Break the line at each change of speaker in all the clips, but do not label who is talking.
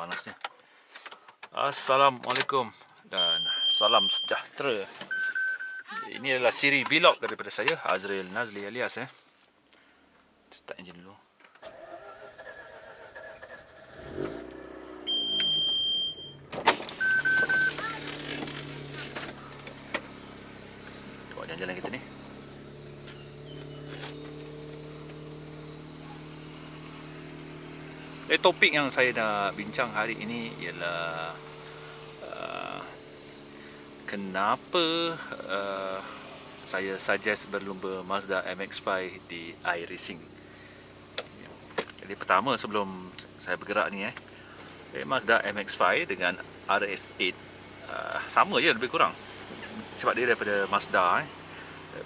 Panasnya. Assalamualaikum dan salam sejahtera. Ini adalah siri vlog daripada saya, Azril Nazli alias. Start enjin dulu. Buat jalan-jalan kita ni. Topik yang saya nak bincang hari ini ialah kenapa saya suggest berlumba Mazda MX-5 di iRacing. Jadi pertama, sebelum saya bergerak ni Mazda MX-5 dengan RS8 sama je lebih kurang, sebab dia daripada Mazda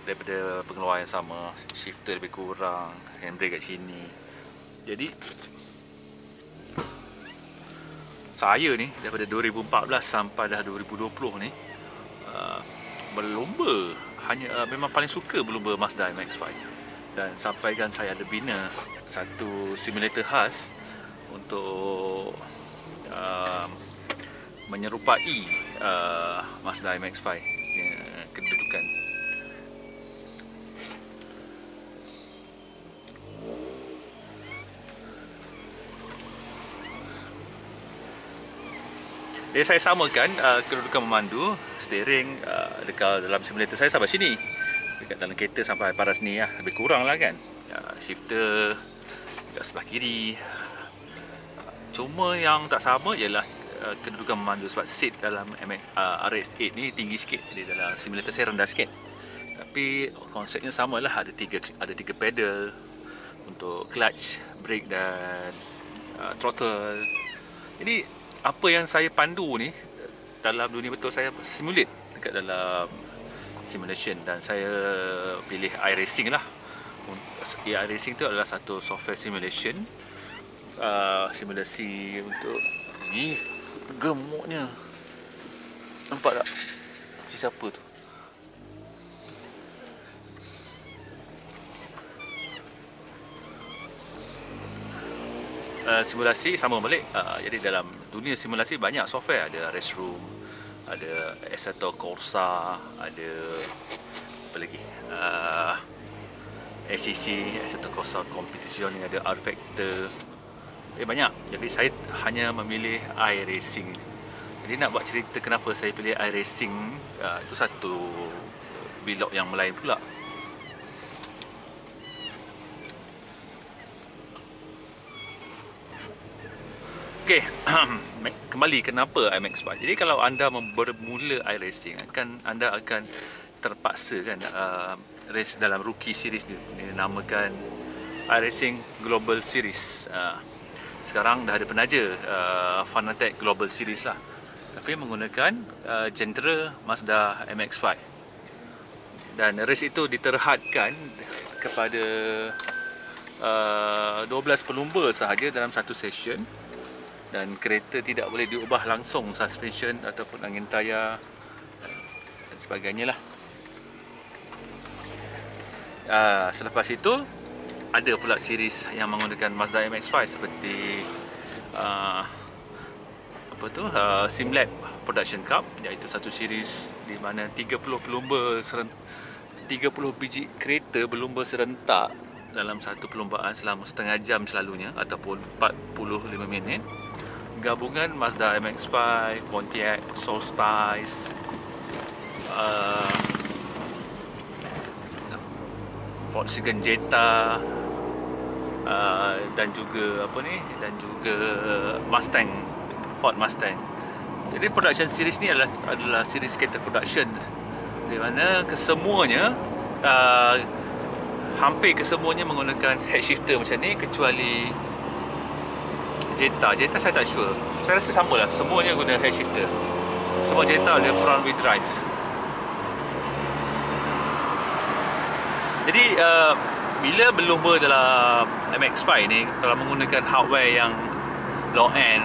daripada pengeluaran yang sama, shifter lebih kurang, handbrake kat sini. Jadi saya ni daripada 2014 sampai dah 2020 ni berlumba, memang paling suka berlumba Mazda MX-5. Dan sampaikan saya ada bina satu simulator khas untuk menyerupai Mazda MX-5 kedudukan. Jadi saya samakan kedudukan memandu, steering dekat dalam simulator saya sampai sini. Dekat dalam kereta sampai paras ni lebih kurang lah kan. Shifter dekat sebelah kiri. Cuma yang tak sama ialah kedudukan memandu, sebab seat dalam RS8 ni tinggi sikit. Jadi dalam simulator saya rendah sikit. Tapi konsepnya samalah, ada tiga pedal untuk clutch, brake dan throttle. Jadi apa yang saya pandu ni dalam dunia betul saya simulate dekat dalam simulation, dan saya pilih iRacing lah. iRacing tu adalah satu software simulation, simulasi untuk ni gemuknya. Nampak tak? Siapa tu? Simulasi sama balik. Jadi dalam dunia simulasi banyak software, ada Restroom, ada Assetto Corsa, ada apa lagi, ACC, Assetto Corsa Competition, ada R-Factor, banyak. Jadi saya hanya memilih iRacing. Jadi nak buat cerita kenapa saya pilih iRacing, itu satu vlog yang lain pula. Okey, kembali kenapa MX-5. Jadi kalau anda bermula iRacing, anda akan terpaksa kan race dalam rookie series ni, dinamakan iRacing Global Series. Sekarang dah ada penaja Fanatec Global Series lah, tapi menggunakan jentera Mazda MX-5. Dan race itu diterhadkan kepada 12 pelumba sahaja dalam satu session. Dan kereta tidak boleh diubah langsung, suspension ataupun angin tayar dan sebagainya lah. Selepas itu ada pula series yang menggunakan Mazda MX-5 seperti SimLab Production Cup, iaitu satu series di mana 30 biji kereta berlumba serentak dalam satu perlumbaan selama setengah jam selalunya, ataupun 45 minit. Gabungan Mazda MX-5, Pontiac Solstice, Volkswagen Jetta, dan juga Mustang, Ford Mustang. Jadi production series ni adalah series kereta production, di mana kesemuanya hampir kesemuanya menggunakan head shifter macam ni, kecuali Jetta saya tak sure. Saya rasa sama lah, semuanya guna head shifter. Sebab Jetta dia front wheel drive. Jadi bila berlumba dalam MX-5 ni, kalau menggunakan hardware yang low end,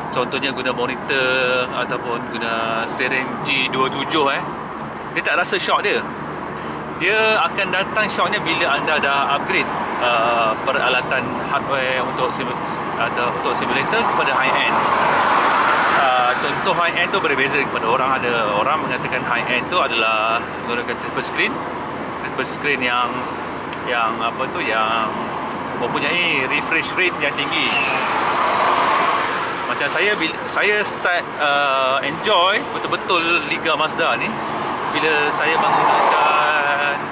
contohnya guna monitor ataupun guna steering G27 dia tak rasa shock dia. Dia akan datang shocknya bila anda dah upgrade peralatan hardware untuk simulator kepada high end. Contoh high end tu berbeza kepada orang. Ada orang mengatakan high end tu adalah menggunakan triple screen yang mempunyai refresh rate yang tinggi. Macam saya start enjoy betul-betul Liga Mazda ni bila saya menggunakan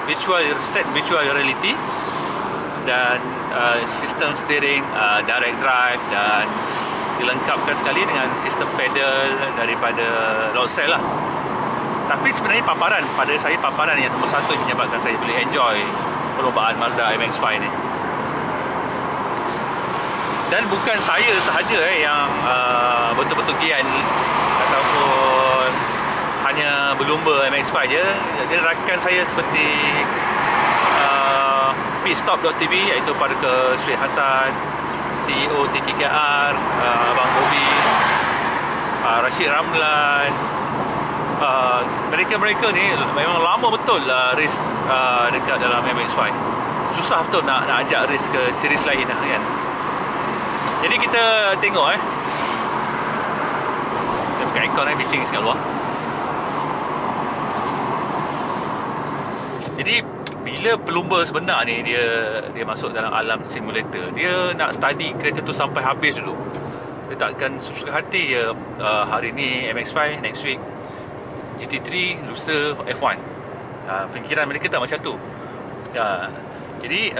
virtual reality dan sistem steering direct drive, dan dilengkapkan sekali dengan sistem pedal daripada load cell lah. Tapi sebenarnya paparan yang nombor satu yang menyebabkan saya boleh enjoy perlombaan Mazda MX-5 ni. Dan bukan saya sahaja yang betul-betul gian ataupun hanya berlumba MX-5 je. Jadi rakan saya seperti pitstop.tv, iaitu Parker Syed Hassan, CEO TKKR, Abang Bobby, Rashid Ramlan, mereka ni memang lama betul race dekat dalam MX-5. Susah betul nak ajak race ke series lain lah kan. Jadi kita tengok saya buka aircon bising kat luar. Jadi bila pelumba sebenar ni dia masuk dalam alam simulator, dia nak study kereta tu sampai habis dulu. Dia takkan suka hati je hari ni MX-5, next week GT3, lusa F1. Fikiran mereka tak macam tu. Jadi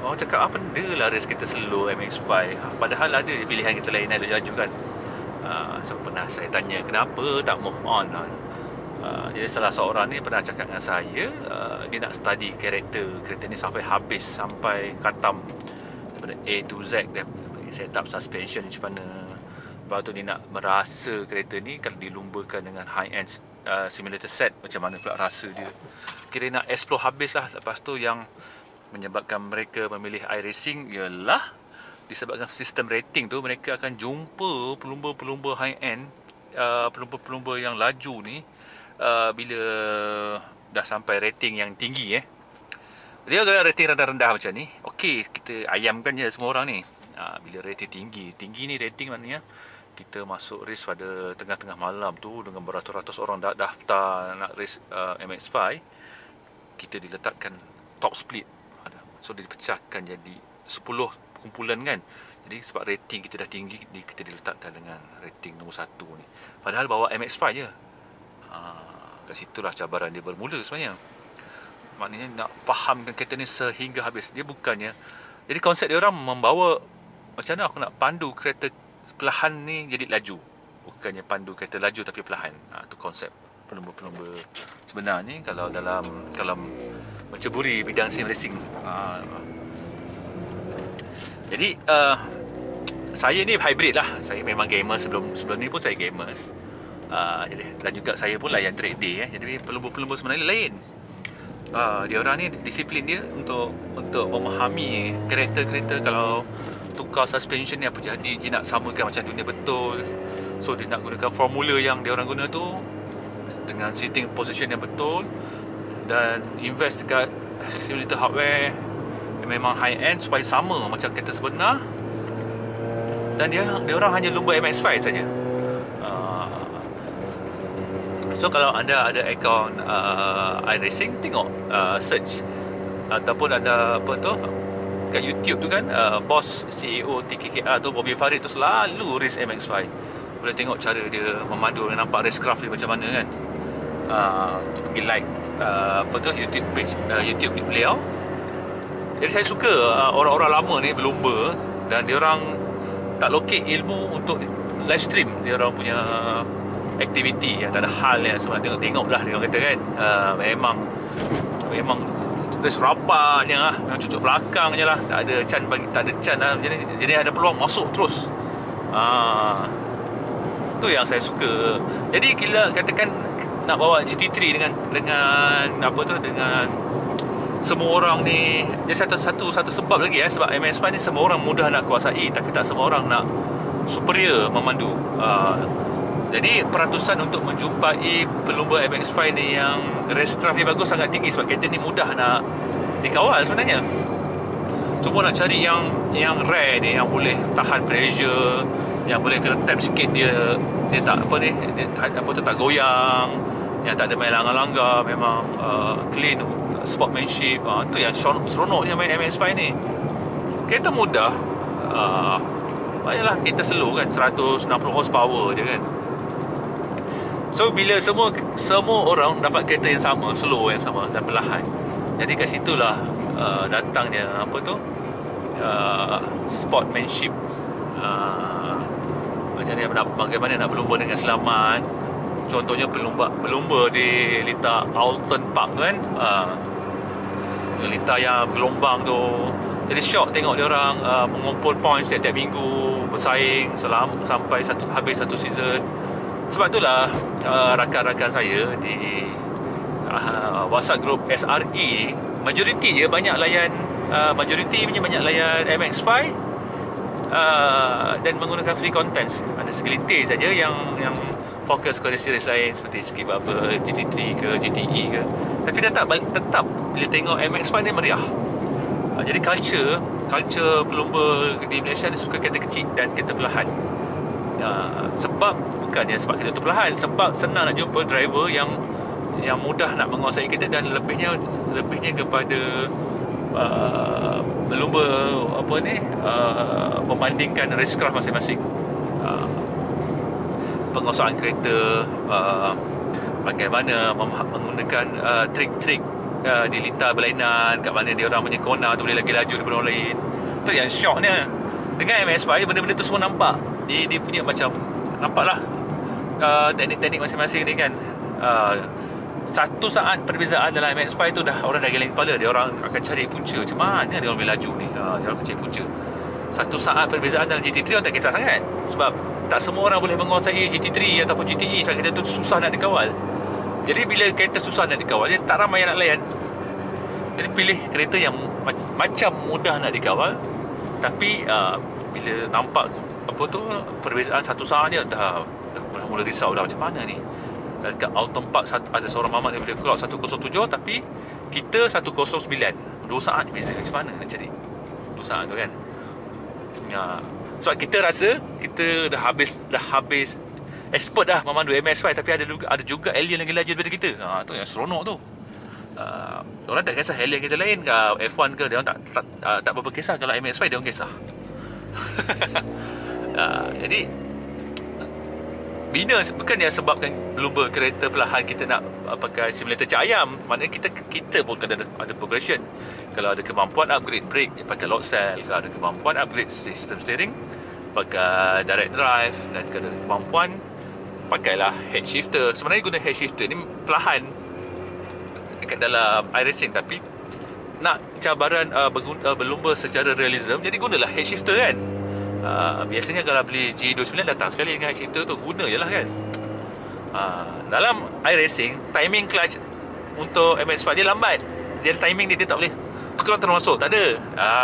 orang cakap apa benda lah race kita slow MX-5, padahal ada pilihan kita lain ada laju kan. So pernah saya tanya kenapa tak move on lah. Jadi salah seorang ni pernah cakap dengan saya, dia nak study kereta ni sampai habis, sampai khatam daripada A to Z. Dia set up suspension macam mana, lepas tu dia nak merasa kereta ni kalau dilumbakan dengan high end simulator set macam mana pula rasa dia. Kira nak explore habis lah. Lepas tu yang menyebabkan mereka memilih iRacing ialah disebabkan sistem rating tu, mereka akan jumpa pelumba-pelumba high end, pelumba-pelumba yang laju ni bila dah sampai rating yang tinggi dia kalau rating rendah-rendah macam ni, okey, kita ayamkan je semua orang ni. Bila rating tinggi ni, rating maknanya kita masuk race pada tengah-tengah malam tu dengan beratus-ratus orang dah daftar nak race MX-5, kita diletakkan top split. So dia dipecahkan jadi 10 kumpulan kan. Jadi sebab rating kita dah tinggi, kita diletakkan dengan rating nombor 1 ni. Padahal bawa MX-5 je. Kat situlah cabaran dia bermula sebenarnya. Maknanya nak fahamkan kereta ni sehingga habis. Dia bukannya, jadi konsep dia orang membawa macam mana aku nak pandu kereta perlahan ni jadi laju, bukannya pandu kereta laju tapi perlahan. Tu konsep pelumba-pelumba sebenar ni kalau menceburi bidang sim racing. Jadi saya ni hybrid lah. Saya memang gamer, sebelum ni pun saya gamers. Jadi dan juga saya pun layan track day Jadi pelumba-pelumba sebenarnya lain. Dia orang ni disiplin dia untuk memahami kereta kalau tukar suspension ni apa jadi. Dia nak samakan macam dunia betul. So dia nak gunakan formula yang dia orang guna tu dengan sitting position yang betul, dan invest dekat simulator hardware yang memang high end supaya sama macam kereta sebenar. Dan dia orang hanya lumba MX-5 saja. So kalau anda ada akaun iRacing, tengok search ataupun ada apa tu kat YouTube tu kan, bos CEO TKKR tu Bobby Farid tu selalu race MX-5. Boleh tengok cara dia memandu, nampak racecraft dia macam mana kan. Tu pergi like apa tu YouTube page YouTube beliau. Jadi saya suka orang-orang lama ni berlumba dan dia orang tak lokek ilmu untuk live stream dia orang punya aktiviti yang tak ada hal yang sebenarnya. Tengok-tengok lah dia orang kata kan. Memang race rapatnya lah, yang cucuk belakang je lah, tak ada can lah. Jadi ada peluang masuk terus. Tu yang saya suka. Jadi kita katakan nak bawa GT3 dengan apa tu, dengan semua orang ni, dia satu sebab lagi sebab MX-5 ni semua orang mudah nak kuasai, tapi tak semua orang nak superior memandu. Jadi peratusan untuk menjumpai pelumba MX-5 ni yang race craft ni bagus sangat tinggi, sebab kereta ni mudah nak dikawal sebenarnya. Cuma nak cari yang rare ni, yang boleh tahan pressure, yang boleh kena tap sikit dia tak apa ni, dia tak goyang, yang tak ada main langgar-langgar, memang clean sportsmanship. Tu yang seronoknya main MX-5 ni. Kereta mudah, banyak kita slow kan, 160 horsepower je kan. So bila semua orang dapat kereta yang sama, slow yang sama dan perlahan, jadi kat situlah datangnya apa tu, sportsmanship. Macam ni, bagaimana nak berlumba dengan selamat. Contohnya berlumba di litar Alton Park tu kan, litar yang gelombang tu. Jadi syok tengok dia orang mengumpul points tiap-tiap minggu, bersaing sampai habis satu season. Sebab itulah rakan-rakan saya di WhatsApp group SRE, majoriti je banyak layan MX-5 dan menggunakan free contents. Ada segelintir saja yang fokus kepada series lain seperti Skip Bubble, GT3 ke GTE ke. Tapi tetap bila tengok MX-5 ni meriah. Jadi culture pelumba di Malaysia ni suka kereta kecil dan kereta perlahan. Sebab bukannya sebab kereta tu perlahan, sebab senang nak jumpa driver yang mudah nak menguasai kereta, dan lebihnya kepada berlumba apa ni, membandingkan racecraft masing-masing. Penguasaan kereta, bagaimana menggunakan trik-trik di litar berlainan, kat mana dia orang punya corner tu boleh lagi laju daripada orang lain. Tu yang syoknya. Dengan MX-5 benda-benda tu semua nampak. Dia punya macam, nampaklah teknik-teknik masing-masing ni kan. Satu saat perbezaan dalam MX-5 tu orang dah geleng kepala. Dia orang akan cari punca. Macam mana dia orang boleh laju ni? Dia orang akan cari punca. Satu saat perbezaan dalam GT3 orang tak kisah sangat, sebab tak semua orang boleh menguasai GT3 ataupun GTE. Sebab kereta tu susah nak dikawal. Jadi bila kereta susah nak dikawal, dia tak ramai yang nak layan. Jadi pilih kereta yang macam mudah nak dikawal, tapi bila nampak apa tu perbezaan satu saat dia dah mula risau dah, macam mana ni. Dekat Alton Park ada seorang mamat dia boleh clock 107, tapi kita 109. 2 saat beza. Macam mana nak cari 2 saat tu kan. Sebab kita rasa kita dah habis expert dah memandu MX-5, tapi ada juga alien lagi laju daripada kita. Tu yang seronok tu. Orang tak kisah alien kita lain ke F1 ke, dia orang tak berapa kisah. Kalau MX-5 dia orang kisah. Jadi bina bukannya sebabkan berlumba kereta perlahan kita nak pakai simulator cak ayam. Maknanya kita pun kena ada progression. Kalau ada kemampuan upgrade brake, pakai load cell. Kalau ada kemampuan upgrade sistem steering, pakai direct drive. Dan kalau ada kemampuan, pakailah head shifter. Sebenarnya guna head shifter ni perlahan dekat dalam iRacing, tapi nak cabaran berlumba secara realism, jadi gunalah head shifter kan. Biasanya kalau beli G29 datang sekali dengan head shifter tu, guna je lah kan. Dalam iRacing, timing clutch untuk MX-5 dia lambat. Dia ada timing dia tak boleh tukar terus masuk, tak ada.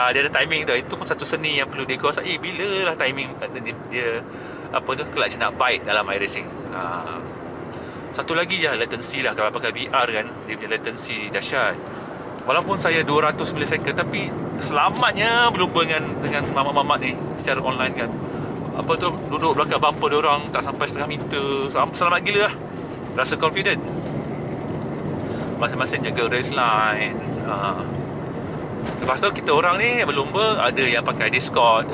Dia ada timing tu. Itu pun satu seni yang perlu dikuasai. Bila lah timing dia apa tu, clutch nak bite dalam iRacing. Satu lagi je latency lah. Kalau pakai VR kan, dia punya latency dahsyat. Walaupun saya 200 millisecond, tapi selamatnya berlumba dengan mamat-mamat ni secara online kan. Apa tu, duduk belakang bumper dia orang tak sampai setengah meter. Selamat gila lah. Rasa confident. Masing-masing jaga race line. Lepas tu kita orang ni berlumba, ada yang pakai Discord,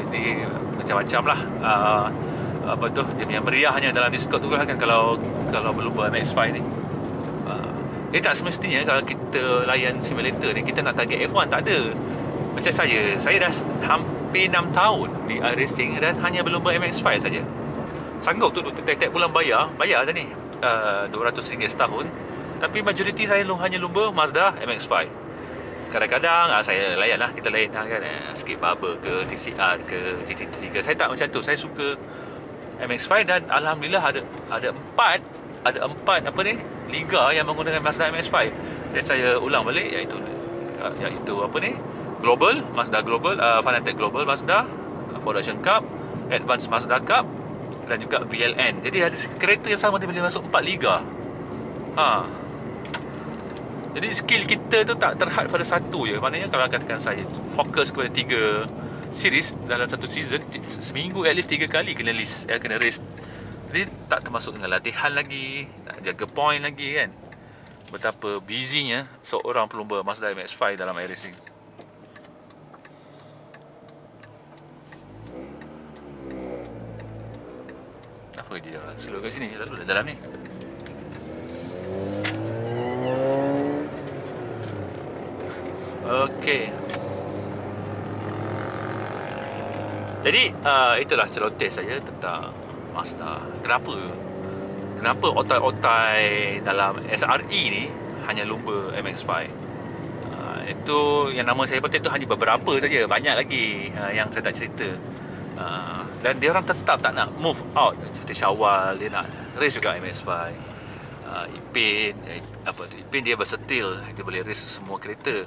macam-macam lah. Apa tu, dia punya meriahnya dalam Discord tu kan, kalau berlumba MX-5 ni. Dia tak semestinya kalau kita layan simulator ni kita nak target F1, tak ada. Macam saya dah hampir 6 tahun di iRacing dan hanya berlumba MX-5 saja. Sanggup tu tiap-tiap bulan bayar dah ni RM200 setahun. Tapi majoriti saya hanya lumba Mazda MX-5. kadang-kadang saya layan lah, kita layan lah kan, skip barber ke, TCR ke, GT3 ke. Saya tak macam tu. Saya suka MX-5 dan alhamdulillah ada empat apa ni, liga yang menggunakan Mazda MX-5. Dan saya ulang balik, iaitu apa ni, Global, Mazda Global, Fanatec Global Mazda, Production Cup, Advanced Mazda Cup dan juga BLN. Jadi ada kereta yang sama dia boleh masuk 4 liga. Jadi skill kita tu tak terhad pada satu je. Maknanya kalau katakan saya fokus kepada 3 series dalam satu season, seminggu at least 3 kali kena list, kena race. Jadi tak termasuk dengan latihan lagi, nak jaga point lagi kan. Betapa busynya seorang pelumba Mazda MX-5 dalam iRacing. Apa dia slow kat sini, lalu dalam ni. Okey. Jadi itulah celoteh saya tentang Mazda. Kenapa otai-otai dalam SRE ni hanya lumba MX-5? Itu yang nama saya petik tu hanya beberapa saja. Banyak lagi yang saya tak cerita. Dan dia orang tetap tak nak move out. Seperti Syawal, dia nak race juga MX-5. Ipin dia versatile, dia boleh race semua kereta.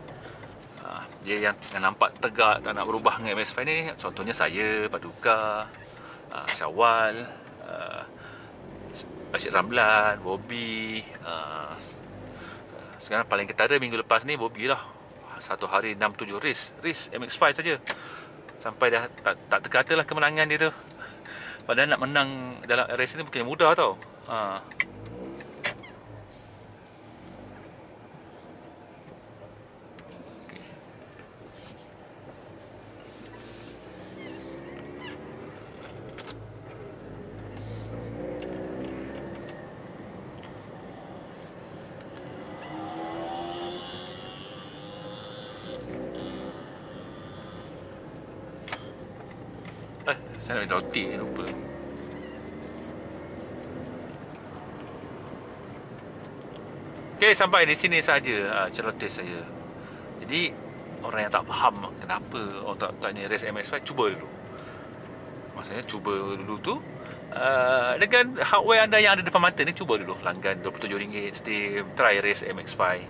Dia yang nampak tegak tak nak berubah dengan MX-5 ni, contohnya saya, Paduka, Syawal, Rashid Ramlan, Bobby. Sekarang paling ketara minggu lepas ni Bobby lah, satu hari 6-7 race MX-5 saja. Sampai dah tak terkata lah kemenangan dia tu. Padahal nak menang dalam race ni bukan mudah tau. Saya nak roti, lupa. Okey, sampai di sini saja celoteh saya. Jadi orang yang tak faham kenapa otak-otaknya race MX-5, cuba dulu. Maksudnya cuba dulu tu dengan hardware anda yang ada depan mata ni, cuba dulu langgan RM27 Steam, try race MX-5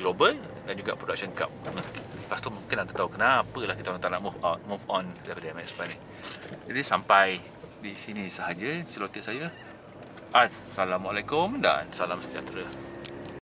Global dan juga Production Cup. Lepas tu mungkin anda tahu kenapa lah kita orang tak nak move on daripada MX-5 ni. Jadi sampai di sini sahaja celoteh saya. Assalamualaikum dan salam sejahtera.